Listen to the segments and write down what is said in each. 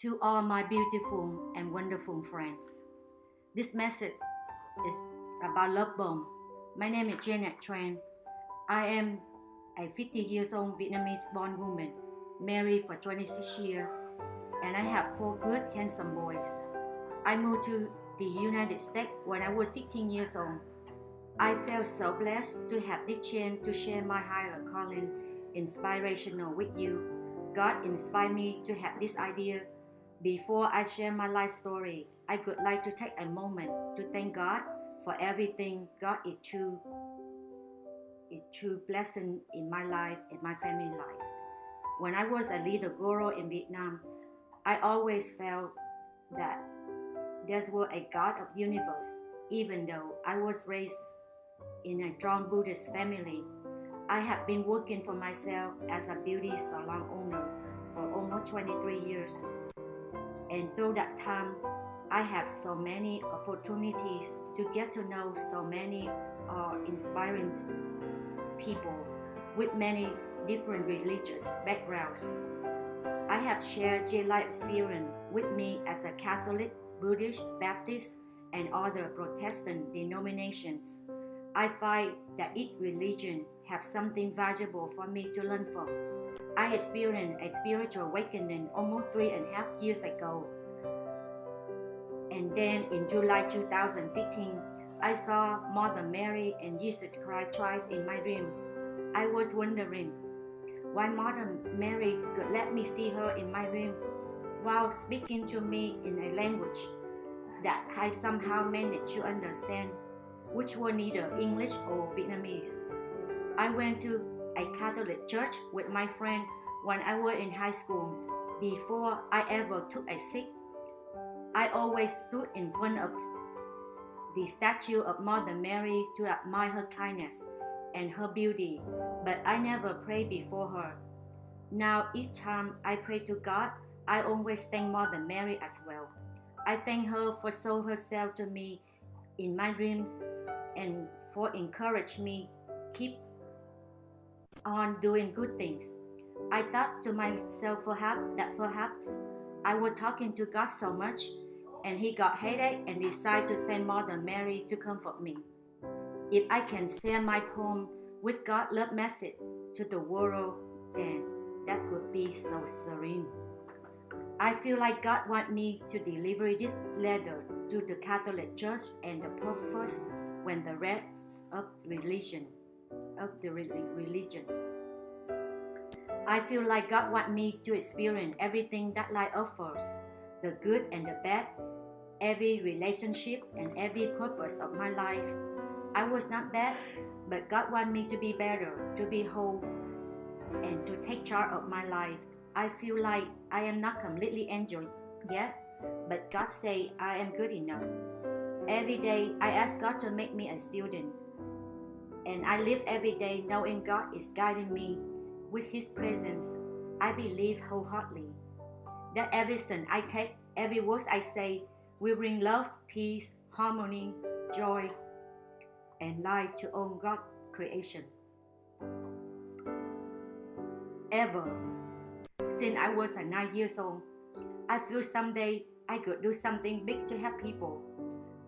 To all my beautiful and wonderful friends. This message is about love bomb. My name is Janet Tran. I am a 50 years old Vietnamese born woman, married for 26 years, and I have four good, handsome boys. I moved to the United States when I was 16 years old. I felt so blessed to have this chance to share my higher calling inspirational with you. God inspired me to have this idea. Before I share my life story, I would like to take a moment to thank God for everything. God is true blessing in my life and my family life. When I was a little girl in Vietnam, I always felt that there was a God of the universe. Even though I was raised in a strong Buddhist family, I have been working for myself as a beauty salon owner for almost 23 years. And through that time, I have so many opportunities to get to know so many inspiring people with many different religious backgrounds. I have shared J life experience with me as a Catholic, Buddhist, Baptist, and other Protestant denominations. I find that each religion has something valuable for me to learn from. I experienced a spiritual awakening almost 3.5 years ago. And then in July 2015, I saw Mother Mary and Jesus Christ twice in my dreams. I was wondering why Mother Mary could let me see her in my dreams while speaking to me in a language that I somehow managed to understand, which were neither English or Vietnamese. I went to a Catholic church with my friend when I was in high school. Before I ever took a seat, I always stood in front of the statue of Mother Mary to admire her kindness and her beauty, but I never prayed before her. Now, each time I pray to God, I always thank Mother Mary as well. I thank her for showing herself to me in my dreams and for encouraging me keep on doing good things. I thought to myself perhaps I was talking to God so much and he got headache and decided to send Mother Mary to comfort me. If I can share my poem with God love message to the world, then that would be so serene. I feel like God wants me to deliver this letter to the Catholic Church and the Pope first when the rest of the religions. I feel like God wants me to experience everything that life offers, the good and the bad, every relationship and every purpose of my life. I was not bad, but God wants me to be better, to be whole, and to take charge of my life. I feel like I am not completely angel yet, but God say I am good enough. Every day I ask God to make me a student, and I live every day knowing God is guiding me with His presence. I believe wholeheartedly that everything I take, every word I say, will bring love, peace, harmony, joy, and light to all God's creation. Ever since I was 9 years old, I feel someday I could do something big to help people.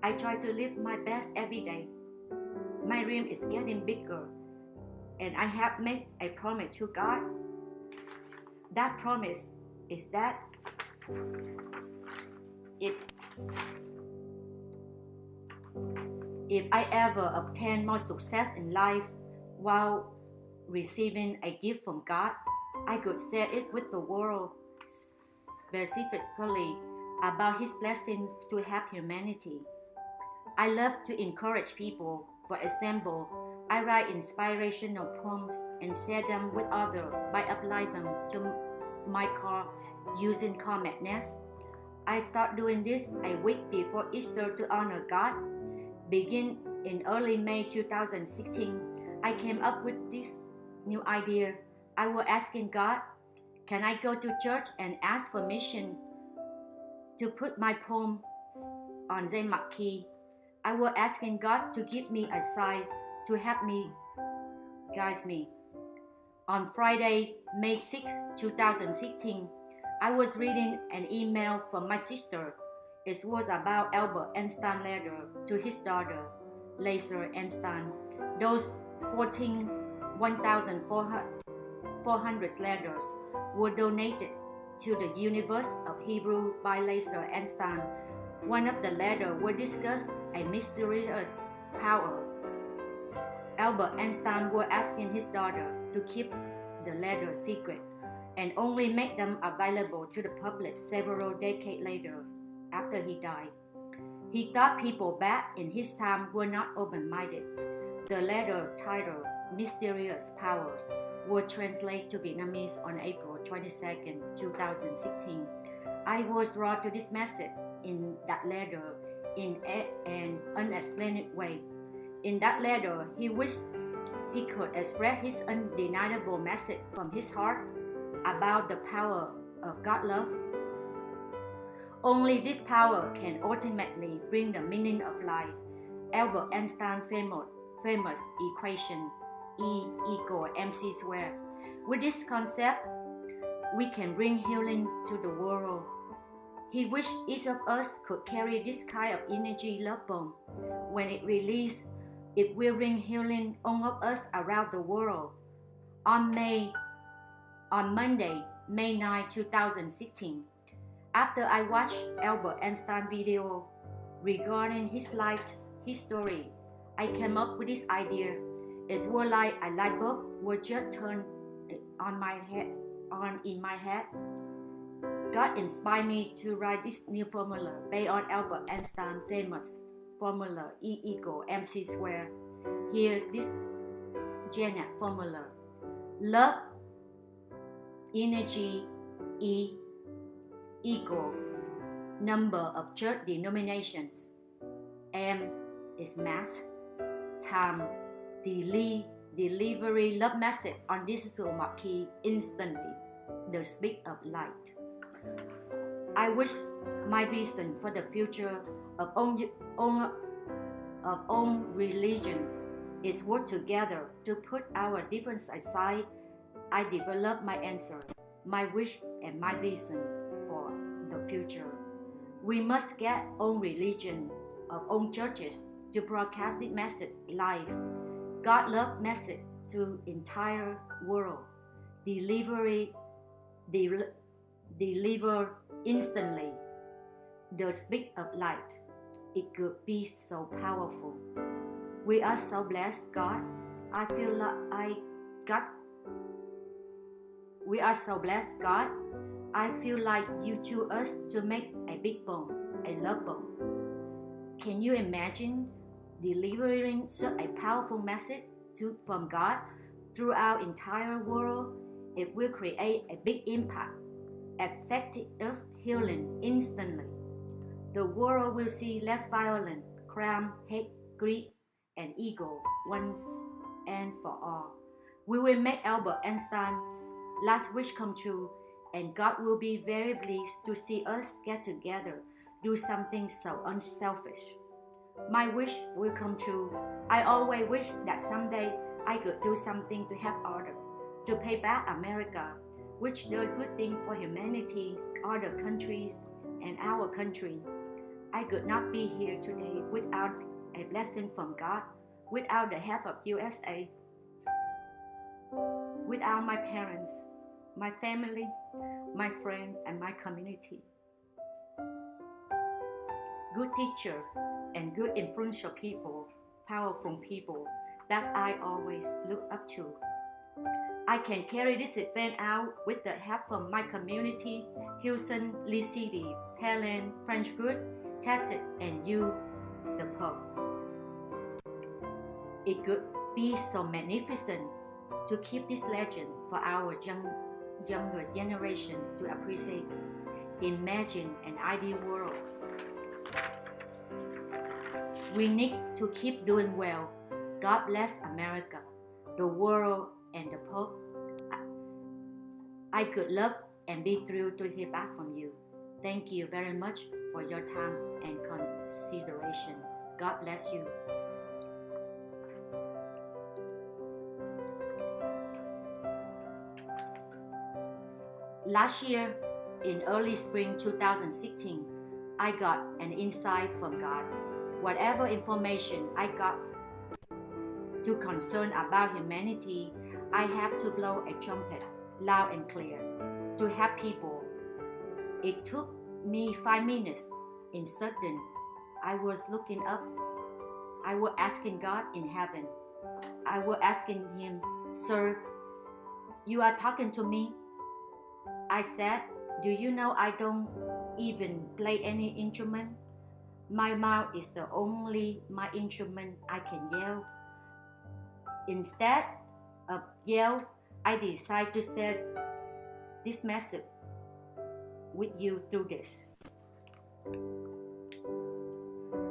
I try to live my best every day. My dream is getting bigger, and I have made a promise to God. That promise is that if I ever obtain more success in life while receiving a gift from God, I could share it with the world, specifically about His blessing to help humanity. I love to encourage people. For example, I write inspirational poems and share them with others by applying them to my car using car magnets. I start doing this a week before Easter to honor God. Begin in early May 2016, I came up with this new idea. I was asking God, can I go to church and ask permission to put my poems on the marquee? I was asking God to give me a sign to help me, guide me. On Friday, May 6, 2016, I was reading an email from my sister. It was about Albert Einstein's letter to his daughter, Lisa Einstein. Those 1,400 letters were donated to the University of Hebrew by Lisa Einstein. One of the letters would discuss a mysterious power. Albert Einstein was asking his daughter to keep the letters secret and only make them available to the public several decades later, after he died. He thought people back in his time were not open-minded. The letter titled Mysterious Powers was translated to Vietnamese on April 22, 2016. I was drawn to this message in that letter in an unexplained way. In that letter, he wished he could express his undeniable message from his heart about the power of God's love. Only this power can ultimately bring the meaning of life. Albert Einstein's famous equation, E equals mc squared. With this concept, we can bring healing to the world. He wished each of us could carry this kind of energy love bomb. When it released, it will bring healing all of us around the world. On Monday, May 9, 2016, after I watched Albert Einstein video regarding his life's history, I came up with this idea. It was like a light bulb was just turned on in my head. God inspired me to write this new formula based on Albert Einstein's famous formula E equals mc squared. Here, this Janet formula: love, energy, E equal number of church denominations, M is mass, time delivery love message on digital marquee instantly, the speed of light. I wish my vision for the future of all religions is work together to put our differences aside. I develop my answer, my wish, and my vision for the future. We must get all religion of all churches to broadcast this message live. God love message to entire world. Deliver instantly. The speed of light. It could be so powerful. We are so blessed, God. I feel like we are so blessed, God. I feel like you choose us to make a big bomb, a love bomb. Can you imagine delivering such a powerful message from God throughout entire world? It will create a big impact, effective healing instantly. The world will see less violence, crime, hate, greed, and ego once and for all. We will make Albert Einstein's last wish come true, and God will be very pleased to see us get together, do something so unselfish. My wish will come true. I always wish that someday I could do something to help others, to pay back America, which does good thing for humanity, other countries, and our country. I could not be here today without a blessing from God, without the help of USA, without my parents, my family, my friends, and my community. Good teacher and good influential people, powerful people that I always look up to. I can carry this event out with the help from my community, Houston, Lee City, Helen, French Good, Texas, and you, the Pope. It could be so magnificent to keep this legend for our younger generation to appreciate. Imagine an ideal world. We need to keep doing well. God bless America, the world, and the Pope. I could love and be thrilled to hear back from you. Thank you very much for your time and consideration. God bless you. Last year, In early spring 2016, I got an insight from God. Whatever information I got to concern about humanity, I have to blow a trumpet loud and clear to help people. It took me 5 minutes. In sudden, I was looking up. I was asking God in heaven. I was asking him, "Sir, you are talking to me?" I said, "Do you know I don't even play any instrument? My mouth is the only my instrument I can yell." Instead of yell, I decided to share this message with you through this.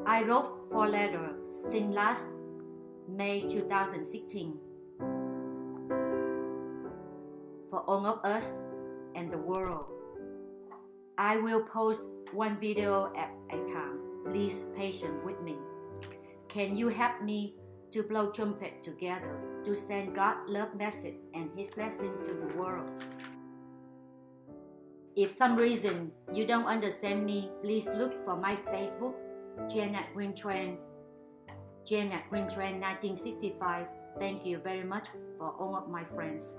I wrote 4 letters since last May 2016 for all of us and the world. I will post one video at a time. Please patient with me. Can you help me to blow trumpet together to send God's love message and His blessing to the world? If some reason you don't understand me, please look for my Facebook, Janet Quintran, Janet Quintran 1965. Thank you very much for all of my friends.